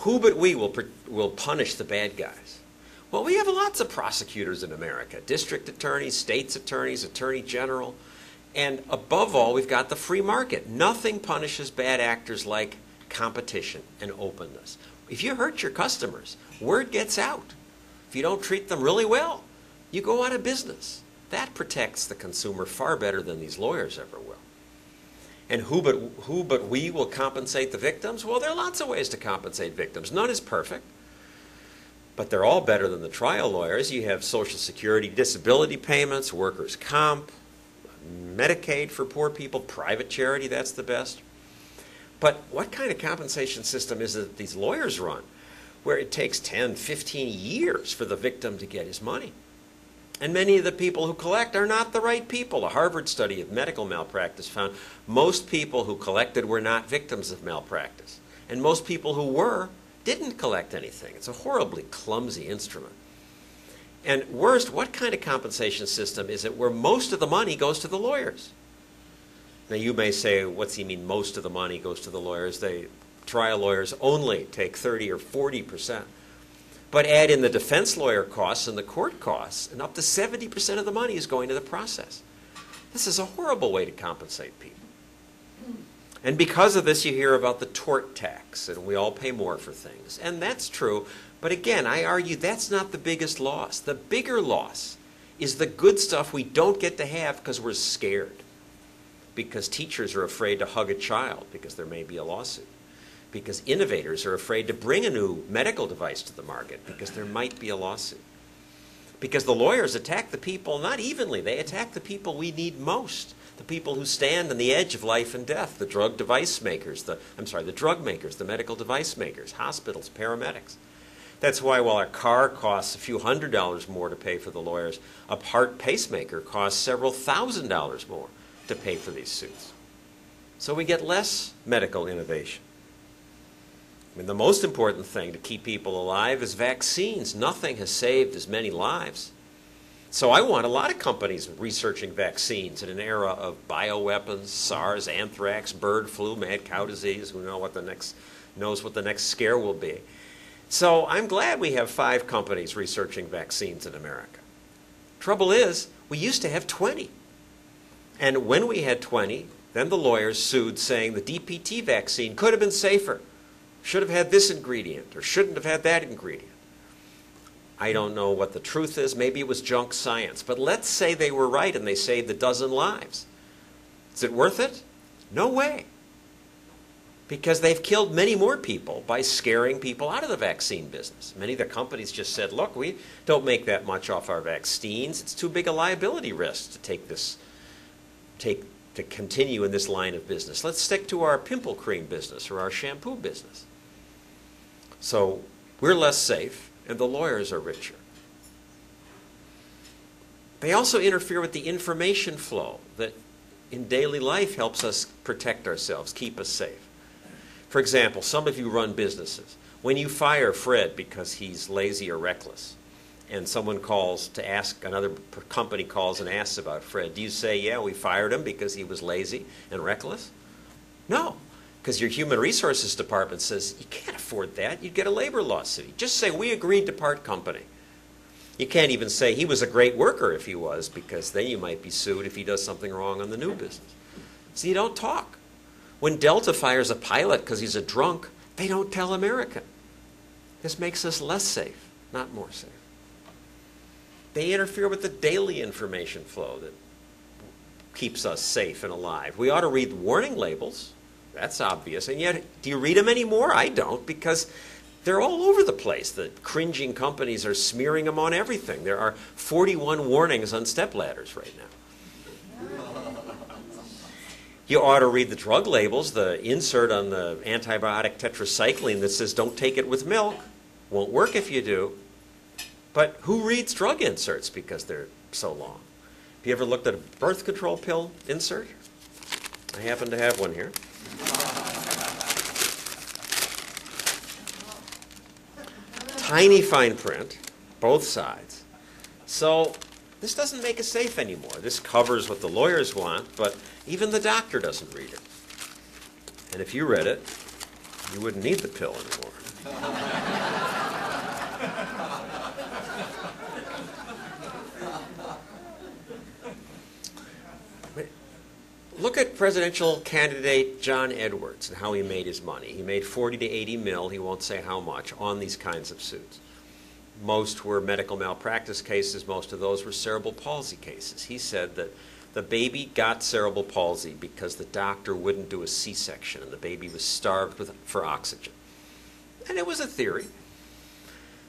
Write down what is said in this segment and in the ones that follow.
Who but we will punish the bad guys? Well, we have lots of prosecutors in America, district attorneys, state's attorneys, attorney general, and above all, we've got the free market. Nothing punishes bad actors like competition and openness. If you hurt your customers, word gets out. If you don't treat them really well, you go out of business. That protects the consumer far better than these lawyers ever will. And who but we will compensate the victims? Well, there are lots of ways to compensate victims. None is perfect, but they're all better than the trial lawyers. You have Social Security disability payments, workers' comp, Medicaid for poor people, private charity, that's the best. But what kind of compensation system is it that these lawyers run, where it takes 10, 15 years for the victim to get his money? And many of the people who collect are not the right people. A Harvard study of medical malpractice found most people who collected were not victims of malpractice. And most people who were didn't collect anything. It's a horribly clumsy instrument. And worst, what kind of compensation system is it where most of the money goes to the lawyers? Now you may say, what's he mean most of the money goes to the lawyers? Trial lawyers only take 30 or 40%. But add in the defense lawyer costs and the court costs, and up to 70% of the money is going to the process. This is a horrible way to compensate people. And because of this, you hear about the tort tax, and we all pay more for things. And that's true, but again, I argue that's not the biggest loss. The bigger loss is the good stuff we don't get to have because we're scared. Because teachers are afraid to hug a child because there may be a lawsuit. Because innovators are afraid to bring a new medical device to the market because there might be a lawsuit. Because the lawyers attack the people, not evenly, they attack the people we need most. The people who stand on the edge of life and death, the drug makers, the medical device makers, hospitals, paramedics. That's why while a car costs a few $100s more to pay for the lawyers, a heart pacemaker costs several $1,000s more to pay for these suits. So we get less medical innovation. I mean, the most important thing to keep people alive is vaccines. Nothing has saved as many lives. So I want a lot of companies researching vaccines in an era of bioweapons, SARS, anthrax, bird flu, mad cow disease. Who knows what the next scare will be. So I'm glad we have 5 companies researching vaccines in America. Trouble is, we used to have 20. And when we had 20, then the lawyers sued saying the DPT vaccine could have been safer. Should have had this ingredient or shouldn't have had that ingredient. I don't know what the truth is. Maybe it was junk science. But let's say they were right and they saved a dozen lives. Is it worth it? No way. Because they've killed many more people by scaring people out of the vaccine business. Many of the companies just said, look, we don't make that much off our vaccines. It's too big a liability risk to continue in this line of business. Let's stick to our pimple cream business or our shampoo business. So we're less safe, and the lawyers are richer. They also interfere with the information flow that in daily life helps us protect ourselves, keep us safe. For example, some of you run businesses. When you fire Fred because he's lazy or reckless, and someone calls to ask, another company calls and asks about Fred, do you say, yeah, we fired him because he was lazy and reckless? No. Because your human resources department says, you can't afford that. You'd get a labor lawsuit. Just say, we agreed to part company. You can't even say he was a great worker if he was, because then you might be sued if he does something wrong on the new business. So you don't talk. When Delta fires a pilot because he's a drunk, they don't tell America. This makes us less safe, not more safe. They interfere with the daily information flow that keeps us safe and alive. We ought to read warning labels. That's obvious. And yet, do you read them anymore? I don't, because they're all over the place. The cringing companies are smearing them on everything. There are 41 warnings on stepladders right now. You ought to read the drug labels, the insert on the antibiotic tetracycline that says don't take it with milk. Won't work if you do. But who reads drug inserts because they're so long? Have you ever looked at a birth control pill insert? I happen to have one here. Tiny fine print, both sides. So this doesn't make us safe anymore. This covers what the lawyers want, but even the doctor doesn't read it. And if you read it, you wouldn't need the pill anymore. Look at presidential candidate John Edwards and how he made his money. He made 40 to 80 mil, he won't say how much, on these kinds of suits. Most were medical malpractice cases. Most of those were cerebral palsy cases. He said that the baby got cerebral palsy because the doctor wouldn't do a C-section and the baby was starved for oxygen. And it was a theory.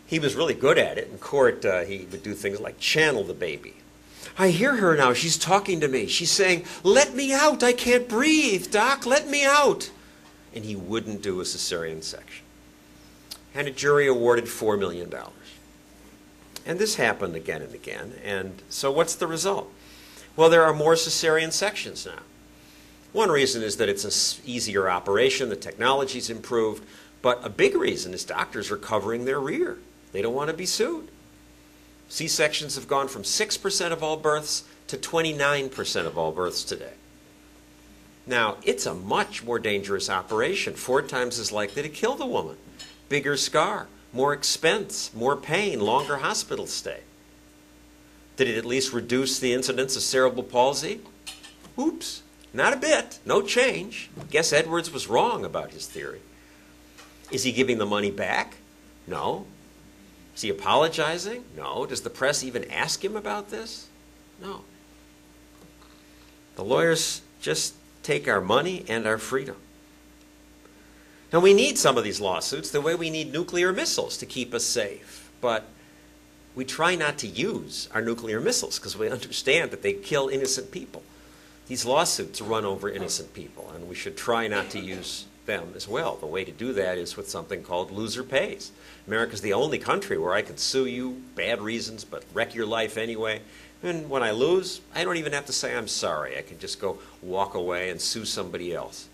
He was really good at it. In court, he would do things like channel the baby. I hear her now. She's talking to me. She's saying, "Let me out. I can't breathe, Doc. Let me out." And he wouldn't do a cesarean section. And a jury awarded $4 million. And this happened again and again. And so what's the result? Well, there are more cesarean sections now. One reason is that it's an easier operation. The technology's improved. But a big reason is doctors are covering their rear. They don't want to be sued. C-sections have gone from 6% of all births to 29% of all births today. Now, it's a much more dangerous operation, 4 times as likely to kill the woman. Bigger scar, more expense, more pain, longer hospital stay. Did it at least reduce the incidence of cerebral palsy? Oops, not a bit, no change. Guess Edwards was wrong about his theory. Is he giving the money back? No. Is he apologizing? No. Does the press even ask him about this? No. The lawyers just take our money and our freedom. Now, we need some of these lawsuits the way we need nuclear missiles to keep us safe. But we try not to use our nuclear missiles because we understand that they kill innocent people. These lawsuits run over innocent people, and we should try not to use them as well. The way to do that is with something called loser pays. America's the only country where I can sue you, bad reasons, but wreck your life anyway. And when I lose, I don't even have to say I'm sorry. I can just go walk away and sue somebody else.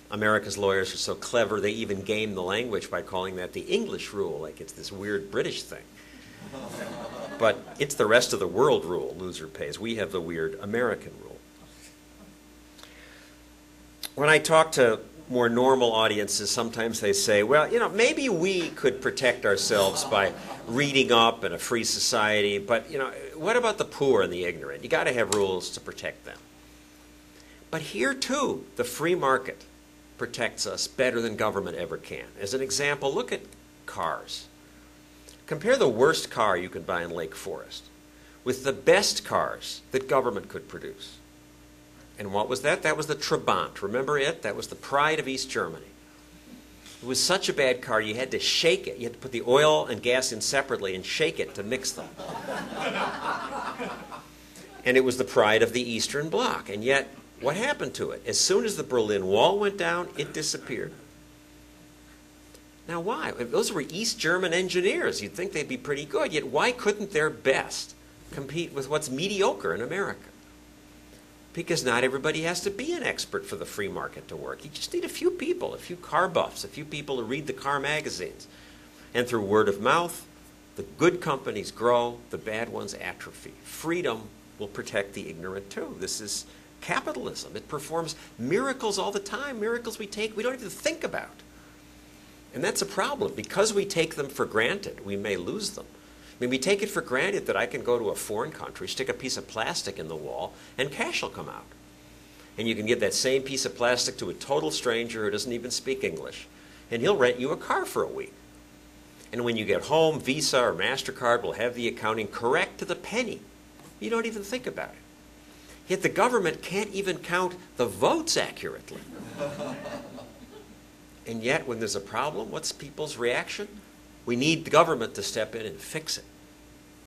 America's lawyers are so clever, they even game the language by calling that the English rule, like it's this weird British thing. But it's the rest of the world rule, loser pays. We have the weird American rule. When I talk to more normal audiences, sometimes they say, well, maybe we could protect ourselves by reading up in a free society, but, what about the poor and the ignorant? You got to have rules to protect them. But here, too, the free market protects us better than government ever can. As an example, look at cars. Compare the worst car you can buy in Lake Forest with the best cars that government could produce. And what was that? That was the Trabant. Remember it? That was the pride of East Germany. It was such a bad car, you had to shake it. You had to put the oil and gas in separately and shake it to mix them. And it was the pride of the Eastern Bloc. And yet, what happened to it? As soon as the Berlin Wall went down, it disappeared. Now, why? Those were East German engineers. You'd think they'd be pretty good. Yet, why couldn't their best compete with what's mediocre in America? Because not everybody has to be an expert for the free market to work. You just need a few people, a few car buffs, a few people who read the car magazines. And through word of mouth, the good companies grow, the bad ones atrophy. Freedom will protect the ignorant too. This is capitalism. It performs miracles all the time, miracles we don't even think about. And that's a problem. Because we take them for granted, we may lose them. We take it for granted that I can go to a foreign country, stick a piece of plastic in the wall, and cash will come out. And you can give that same piece of plastic to a total stranger who doesn't even speak English, and he'll rent you a car for a week. And when you get home, Visa or MasterCard will have the accounting correct to the penny. You don't even think about it. Yet the government can't even count the votes accurately. And yet, when there's a problem, what's people's reaction? We need the government to step in and fix it.